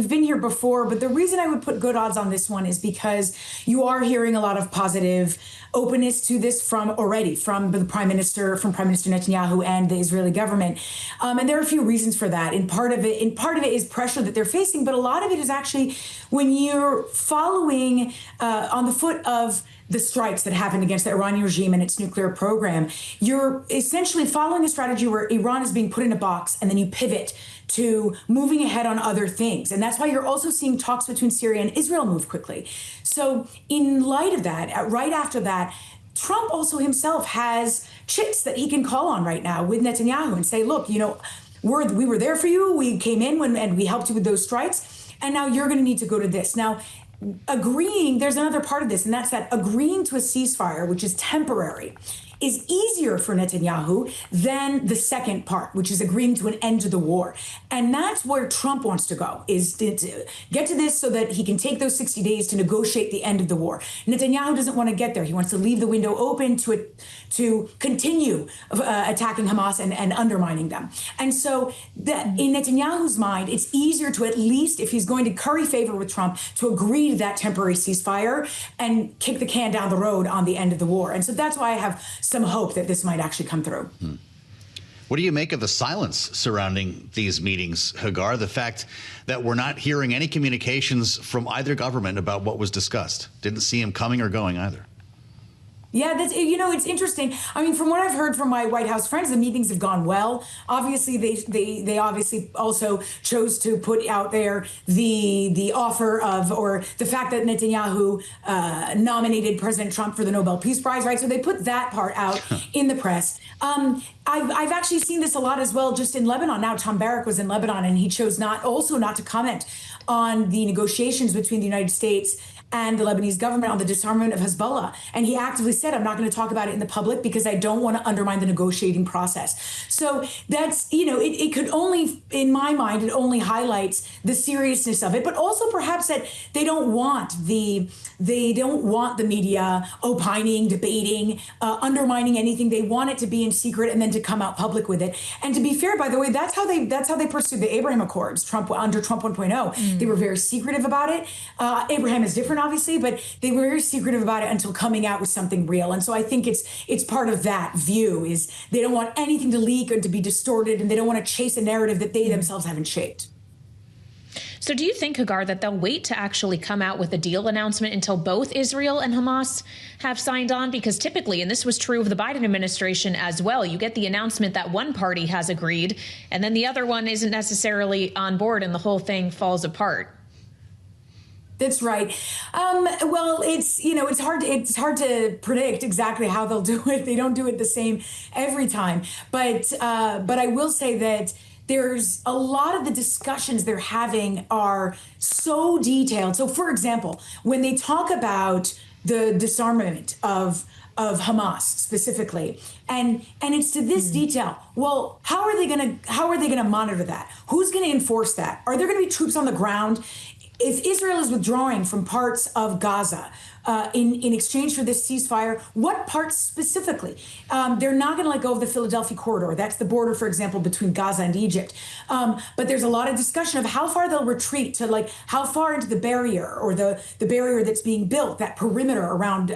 we've been here before, but the reason I would put good odds on this one is because you are hearing a lot of positive openness to this from the Prime Minister Netanyahu and the Israeli government. And there are a few reasons for that. And part of it is pressure that they're facing, but a lot of it is actually when you're following on the foot of the strikes that happened against the Iranian regime and its nuclear program, you're essentially following a strategy where Iran is being put in a box and then you pivot to moving ahead on other things. And that's why you're also seeing talks between Syria and Israel move quickly. So in light of that, right after that, Trump also himself has chips that he can call on right now with Netanyahu and say, look, we were there for you. We came in and we helped you with those strikes. And now you're going to need to go to this. Now, there's another part of this, and that's that agreeing to a ceasefire, which is temporary, is easier for Netanyahu than the second part, which is agreeing to an end to the war. And that's where Trump wants to go, is to get to this so that he can take those 60 days to negotiate the end of the war. Netanyahu doesn't want to get there. He wants to leave the window open to continue attacking Hamas and undermining them. And so in Netanyahu's mind, it's easier to, at least if he's going to curry favor with Trump, to agree to that temporary ceasefire and kick the can down the road on the end of the war. And so that's why I have some hope that this might actually come through. What do you make of the silence surrounding these meetings, Hagar? The fact that we're not hearing any communications from either government about what was discussed. Didn't see him coming or going either. Yeah, that's, it's interesting. I mean, from what I've heard from my White House friends, the meetings have gone well. Obviously, they obviously also chose to put out there the offer of, or the fact that Netanyahu nominated President Trump for the Nobel Peace Prize, right? So they put that part out in the press. I've actually seen this a lot as well, just in Lebanon. Now, Tom Barrack was in Lebanon, and he chose not to comment on the negotiations between the United States and the Lebanese government on the disarmament of Hezbollah. And he actively said, I'm not going to talk about it in the public because I don't want to undermine the negotiating process. So that's, it could only, in my mind, it only highlights the seriousness of it, but also perhaps that they don't want the media opining, debating, undermining anything. They want it to be in secret and then to come out public with it. And to be fair, by the way, that's how they pursued the Abraham Accords, under Trump 1.0. They were very secretive about it. Abraham is different, obviously, but they were very secretive about it until coming out with something real. And so I think it's part of that view, is they don't want anything to leak or to be distorted, and they don't want to chase a narrative that they themselves haven't shaped. So do you think, Hagar, that they'll wait to actually come out with a deal announcement until both Israel and Hamas have signed on? Because typically, and this was true of the Biden administration as well, you get the announcement that one party has agreed and then the other one isn't necessarily on board and the whole thing falls apart. That's right. Well, it's hard to predict exactly how they'll do it. They don't do it the same every time. But I will say that there's a lot of the discussions they're having are so detailed. So, for example, when they talk about the disarmament of Hamas specifically, and it's to this detail. Well, how are they gonna monitor that? Who's gonna enforce that? Are there gonna be troops on the ground? If Israel is withdrawing from parts of Gaza in exchange for this ceasefire, what parts specifically? They're not going to let go of the Philadelphia corridor. That's the border, for example, between Gaza and Egypt. But there's a lot of discussion of how far they'll retreat to, like, how far into the barrier, or the barrier that's being built, that perimeter around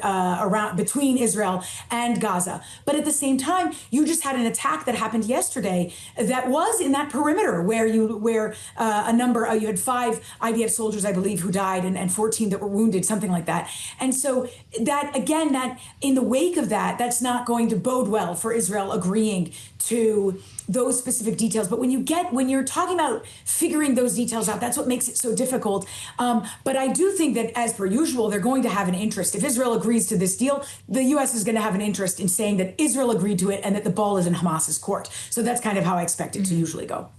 between Israel and Gaza. But at the same time, you just had an attack that happened yesterday that was in that perimeter where you had 5 IDF soldiers, I believe, who died, and 14 that were wounded, something like that. And so that, again, that in the wake of that, that's not going to bode well for Israel agreeing to those specific details. But when you're talking about figuring those details out, that's what makes it so difficult. But I do think that, as per usual, they're going to have an interest. If Israel agrees to this deal, the U.S. is going to have an interest in saying that Israel agreed to it and that the ball is in Hamas's court. So that's kind of how I expect it to usually go.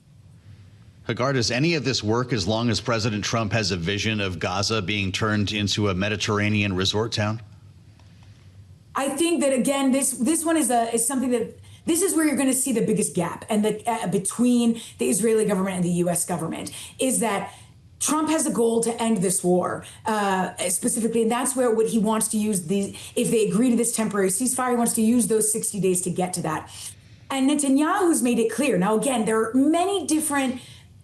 Hagar, does any of this work as long as President Trump has a vision of Gaza being turned into a Mediterranean resort town? I think that, again, this one is something that, this is where you're going to see the biggest gap, and between the Israeli government and the U.S. government, is that Trump has a goal to end this war specifically, and that's where what he wants to use if they agree to this temporary ceasefire, he wants to use those 60 days to get to that. And Netanyahu's made it clear. Now, again, there are many different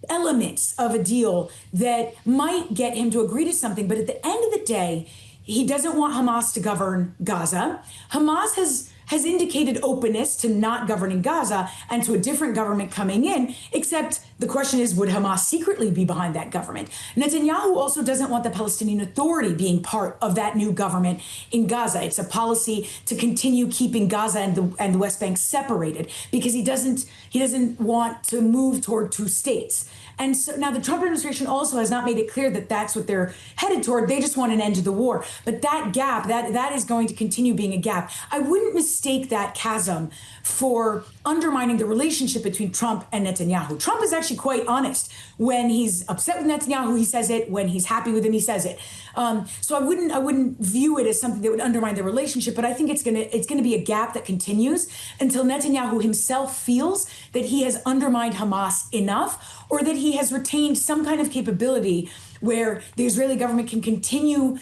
elements of a deal that might get him to agree to something. But at the end of the day, he doesn't want Hamas to govern Gaza. Hamas has indicated openness to not governing Gaza and to a different government coming in, except the question is, would Hamas secretly be behind that government? Netanyahu also doesn't want the Palestinian Authority being part of that new government in Gaza. It's a policy to continue keeping Gaza and the West Bank separated because he doesn't want to move toward two states. And so now the Trump administration also has not made it clear that that's what they're headed toward. They just want an end to the war. But that gap, that is going to continue being a gap. I wouldn't mistake that chasm for undermining the relationship between Trump and Netanyahu. Trump is actually quite honest. When he's upset with Netanyahu, he says it. When he's happy with him, he says it. So I wouldn't view it as something that would undermine the relationship. But I think it's gonna be a gap that continues until Netanyahu himself feels that he has undermined Hamas enough, or that he has retained some kind of capability where the Israeli government can continue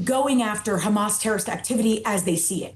going after Hamas terrorist activity as they see it.